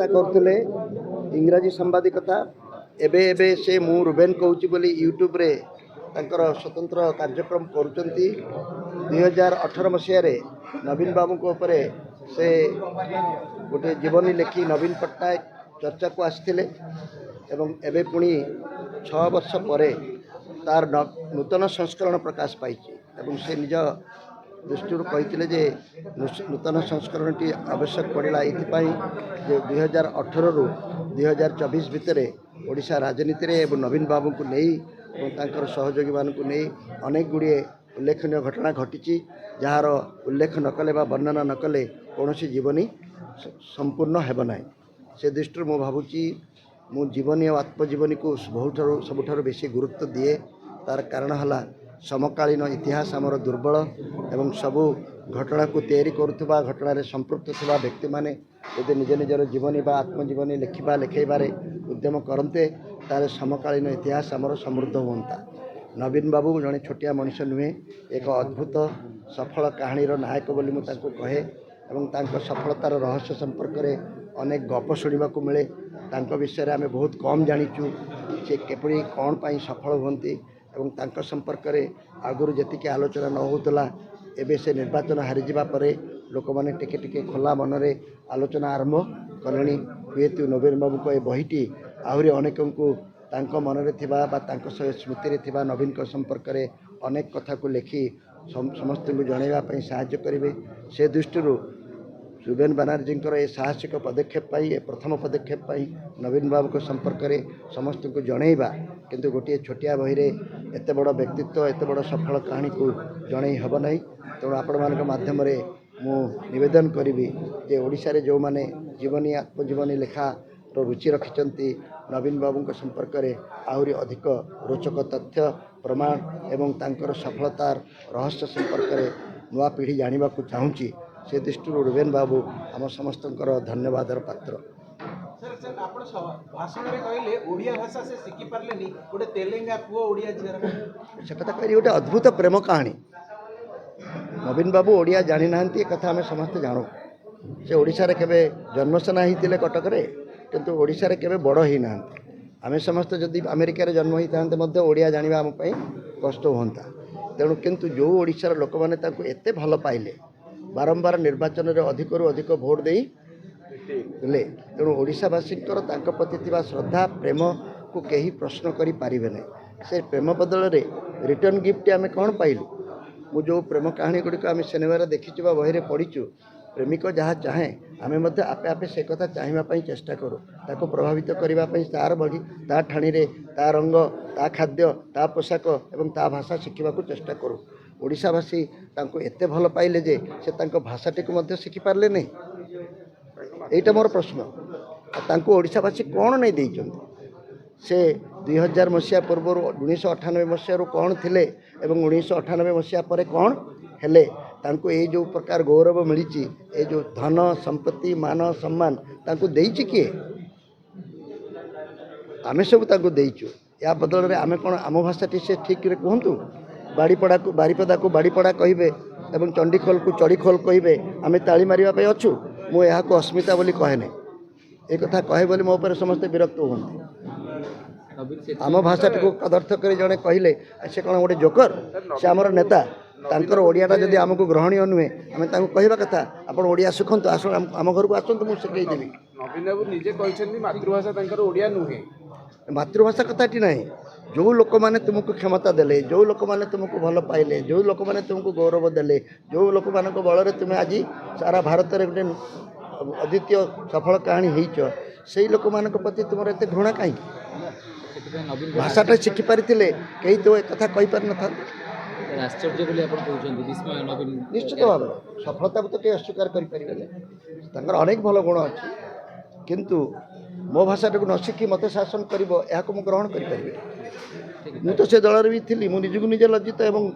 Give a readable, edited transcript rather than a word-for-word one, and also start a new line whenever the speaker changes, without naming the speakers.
चेष्टा करते इंग्राजी सांबादिकता एबे एबे से मु रुबेन कहूँ बोली यूट्यूब रे तांकर स्वतंत्र कार्यक्रम करुँच 2018 मसीह नवीन बाबू को उपरे से गोटे जीवनी लेखी नवीन पट्टनायक चर्चा को आसते एवं एबे पुणी 6 वर्ष पर तार नूतन संस्करण प्रकाश पाई से निज दृष्टि कहते जे नूतन संस्करण टी आवश्यक पड़ा ये 2018 रु 2024 भितर ओडिशा राजनीति रे एवं नवीन बाबू को नहीं सहयोगी मान को नहीं अनेक गुड़िए उल्लेखनीय घटना घटी जार उल्लेख नकले वर्णना नकले कौन जीवनी संपूर्ण हेब ना से दृष्टि मु भावुची मु जीवनी और आत्मजीवनी को सबुठ बेसी गुरुत्व दिए तार कारण है समकालीन इतिहास आमर दुर्बल एवं सबू घटना को तैयारी करुवा घटन संपृक्त थी व्यक्ति माने यदि निज निजर जीवनी बा आत्मजीवनी लिखा लिखेबारे उद्यम करते तार समकालीन इतिहास आमर समृद्ध होता। नवीन बाबू जड़े छोटिया मनीष नुहे एक अद्भुत सफल कहानीर नायक बोली मुझे कहे एवं सफलतार रहस्य संपर्क में अनेक गप शुणा मिले विषय में आम बहुत कम जाचु से केपरी कौन पाई सफल होती एवं तांको संपर्क में आगुरी जी आलोचना न होता एबे से निर्वाचन हारीजा पर लोक मैंने टिके खोला मनरे आलोचना आरंभ कले हुएतु नवीन बाबू को ये बहीटी आहरी अनेक को मनरे थिबा बा तांको स्मृति थिबा नवीन को संपर्क में अनेक कथा को लिखी समस्त को जनवाई साहाय्य करेंगे से दृष्टि रुबेन बानार्जी ये साहसिक पदक्षेप पाई प्रथम पदक्षेप पाई नवीन बाबू को संपर्क में समस्त को जनइबा किंतु गोटे छोटिया बही एत बड़ व्यक्तित्व एत बड़ सफल कहानी को जनई हेब ना तेणु आपण मान माध्यम मु निवेदन करी जे ओडिशा रे जो माने जीवनी आत्मजीवनी लेखा रुचि रखिंट नवीन बाबू को संपर्क में आहरी अधिक रोचक तथ्य प्रमाण एवं तांकर सफलतार रहस्य संपर्क में नुआ पीढ़ी जाना चाहूँगी से दृष्टि रुबेन बाबू आम समस्त धन्यवाद पात्र। से कथा कह गोटे अद्भुत प्रेम कहानी नवीन बाबू ओडिया जानी ना कथा आम समस्ते जानू से ओडिशा रे केबे जन्मसेना होते कटक रे किंतु ओडिशा रे केबे बड़ ही ना आम समस्त जदि अमेरिका रे जन्म होता ओडिया जाना आम कष्ट होता तेणु किंतु जो ओडिशार लोक मैंने एते भल पाइले बारंबार निर्वाचन में अधिक अधिक भोट दे तेणु ओडिशावासी प्रति श्रद्धा प्रेम को कहीं प्रश्न करि पारिबे नहीं से प्रेम बदल रे रिटर्न गिफ्ट आम कौन पाइलु मु जो प्रेम कहानी गुड़िक आम सिनेमा देखीचु बही पढ़ीचु प्रेमिक जहाँ चाहे आम आपे आपे से कथा चाहिए चेष्टा करूँ ताको प्रभावित करने तार बड़ी ता ठाणी ता रंग ता खाद्य ता पोशाक एवं ता भाषा शिखा चेष्टा करूँ ओडिशावासी एते भल पाइले जे से भाषाटी को शिखि पारे नहीं यहीटा मोर प्रश्न तांको ओडिशावासी कौन नहीं देइचंती से 2000 मसीहा पूर्व 1998 मसीह कौन थिले एवं 1998 मसीहा पर कौन हेले तांको ये जो प्रकार गौरव मिली ये जो धन संपत्ति मान सम्मान तांको देइछि किए आमे सब तांको देइछु या बदल रे आमे कौन आम भाषाटी से ठीक रे कहंतु बाड़ीपड़ा को बारीपदा को बाड़ीपड़ा कहे एवं चंडीखोल को चढ़ीखोल कहे आम ताली मारे अच्छु मु यहाँ को अस्मिता बोली कहे नहीं एक कथा कहे बोली मो पर समस्ते विरक्त होती आम भाषाटी को कदर्थ कर जड़े कहले से कौन गोटे जोकर से आमर नेता तांकर ओडियाटा जदि आमको ग्रहणीय नुहे आम कहवा कथा आप ओडिया शिखु आस आम घर को आसतु मुझे शिखेदेवी
नवीन बाबू निजे कहते मातृभाषा ओडिया नुहे
मातृभाषा कथाटी ना जो लोक मैंने तुमको क्षमता देले जो लोक मैंने तुमको भल पाइले जो लोक मैंने तुमको गौरव देले जो लोक मान बल तुम्हें आज सारा भारत में गोटे अद्वितीय सफल कहानी होइच से लोक मान प्रति तुम एत घृणा कहीं भाषाटा शिखि पारि कहीं तो एक कथा कही पारि न निश्चित भाव सफलता तो कहीं अस्वीकार करें अनेक भल गुण अच्छी किंतु मो भाषाटा को न शिखी मत शासन कर ग्रहण करें मु तो से दल भी थी मुझे निजे लज्जित एवं